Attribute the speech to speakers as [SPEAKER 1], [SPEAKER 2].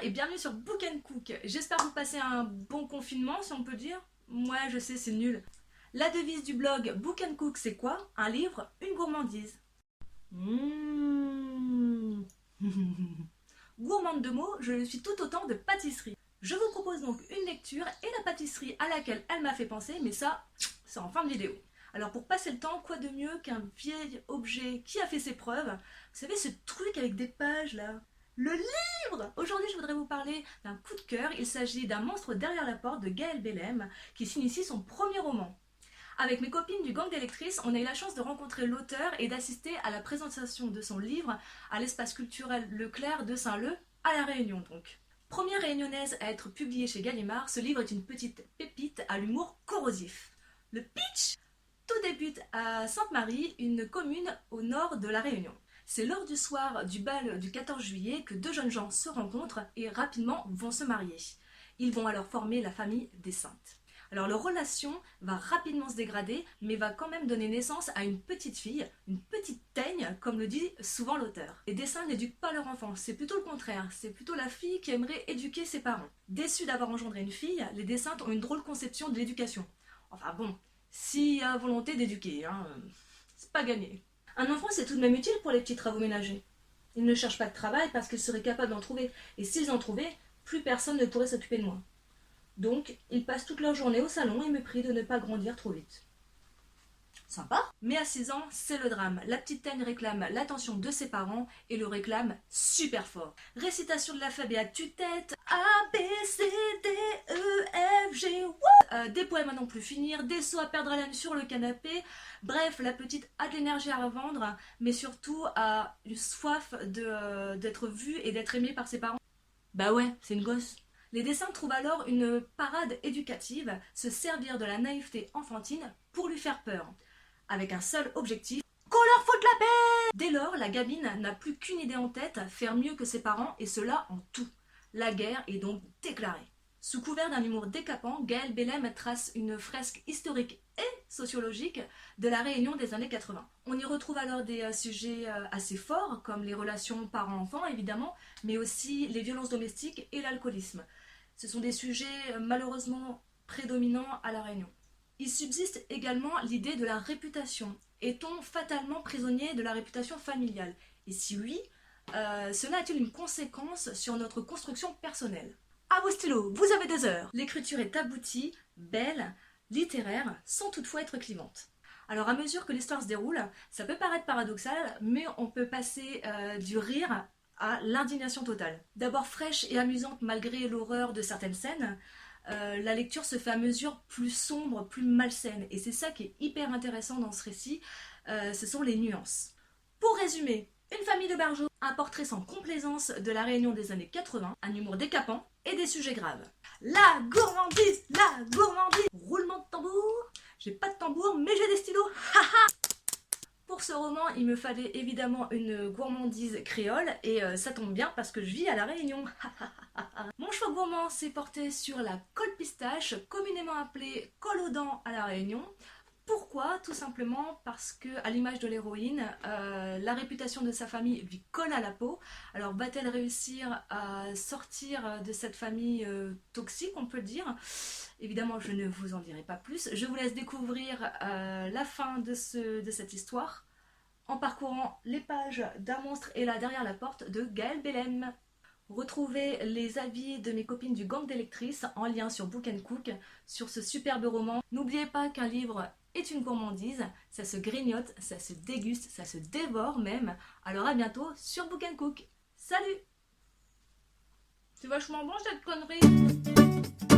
[SPEAKER 1] et bienvenue sur Book & Cook. J'espère que vous passez un bon confinement, si on peut dire. Moi, je sais, c'est nul. La devise du blog Book & Cook, c'est quoi? Un livre, une gourmandise. Gourmande de mots, je le suis tout autant de pâtisserie. Je vous propose donc une lecture et la pâtisserie à laquelle elle m'a fait penser, mais ça, c'est en fin de vidéo. Alors pour passer le temps, quoi de mieux qu'un vieil objet qui a fait ses preuves? Vous savez, ce truc avec des pages là, le livre! Aujourd'hui, je voudrais vous parler d'un coup de cœur. Il s'agit d'un monstre derrière la porte de Gaëlle Bellem, qui signe ici son premier roman. Avec mes copines du gang des lectrices, on a eu la chance de rencontrer l'auteur et d'assister à la présentation de son livre à l'espace culturel Leclerc de Saint-Leu, à La Réunion donc. Première réunionnaise à être publiée chez Gallimard, ce livre est une petite pépite à l'humour corrosif. Le pitch? Tout débute à Sainte-Marie, une commune au nord de La Réunion. C'est lors du soir du bal du 14 juillet que deux jeunes gens se rencontrent et rapidement vont se marier. Ils vont alors former la famille des Saintes. Alors leur relation va rapidement se dégrader, mais va quand même donner naissance à une petite fille, une petite teigne, comme le dit souvent l'auteur. Les Dessins n'éduquent pas leur enfant, c'est plutôt le contraire, c'est plutôt la fille qui aimerait éduquer ses parents. Déçus d'avoir engendré une fille, les Dessins ont une drôle conception de l'éducation. Enfin bon, s'il y a volonté d'éduquer, c'est pas gagné. Un enfant, c'est tout de même utile pour les petits travaux ménagers. Ils ne cherchent pas de travail parce qu'ils seraient capables d'en trouver. Et s'ils en trouvaient, plus personne ne pourrait s'occuper de moi. Donc, ils passent toute leur journée au salon et me prient de ne pas grandir trop vite. Sympa. Mais à 6 ans, c'est le drame. La petite Teigne réclame l'attention de ses parents et le réclame super fort. Récitation de l'alphabet à tue-tête. A, B, C, D, E, F, G, des poèmes à non plus finir, des sauts à perdre haleine sur le canapé. Bref, la petite a de l'énergie à revendre, mais surtout a une soif d'être vue et d'être aimée par ses parents. Bah ouais, c'est une gosse. Les Dessins trouvent alors une parade éducative, se servir de la naïveté enfantine pour lui faire peur, avec un seul objectif, qu'on leur foute la paix! Dès lors, la gamine n'a plus qu'une idée en tête, faire mieux que ses parents, et cela en tout. La guerre est donc déclarée. Sous couvert d'un humour décapant, Gaëlle Bellem trace une fresque historique et sociologique de la Réunion des années 80. On y retrouve alors des sujets assez forts, comme les relations parents-enfants évidemment, mais aussi les violences domestiques et l'alcoolisme. Ce sont des sujets malheureusement prédominants à la Réunion. Il subsiste également l'idée de la réputation. Est-on fatalement prisonnier de la réputation familiale? Et si oui, cela a-t-il une conséquence sur notre construction personnelle? À vos stylos, vous avez des heures. L'écriture est aboutie, belle, littéraire, sans toutefois être clivante. Alors à mesure que l'histoire se déroule, ça peut paraître paradoxal, mais on peut passer du rire à l'indignation totale. D'abord fraîche et amusante malgré l'horreur de certaines scènes, la lecture se fait à mesure plus sombre, plus malsaine. Et c'est ça qui est hyper intéressant dans ce récit, ce sont les nuances. Pour résumer, une famille de barjots, un portrait sans complaisance de la Réunion des années 80, un humour décapant et des sujets graves. La gourmandise, la gourmandise. Roulement de tambour. J'ai pas de tambour, mais j'ai des stylos. Pour ce roman, il me fallait évidemment une gourmandise créole et ça tombe bien parce que je vis à La Réunion. Mon choix gourmand s'est porté sur la colle pistache, communément appelée colle aux dents à La Réunion. Pourquoi? Tout simplement parce que, à l'image de l'héroïne, la réputation de sa famille lui colle à la peau. Alors va-t-elle réussir à sortir de cette famille toxique, on peut le dire? Évidemment, je ne vous en dirai pas plus. Je vous laisse découvrir la fin de cette histoire en parcourant les pages d'un monstre et là derrière la porte de Gaëlle Bellem. Retrouvez les avis de mes copines du gang des lectrices en lien sur Book & Cook sur ce superbe roman. N'oubliez pas qu'un livre est une gourmandise, ça se grignote, ça se déguste, ça se dévore même. Alors à bientôt sur Book & Cook. Salut! C'est vachement bon cette connerie!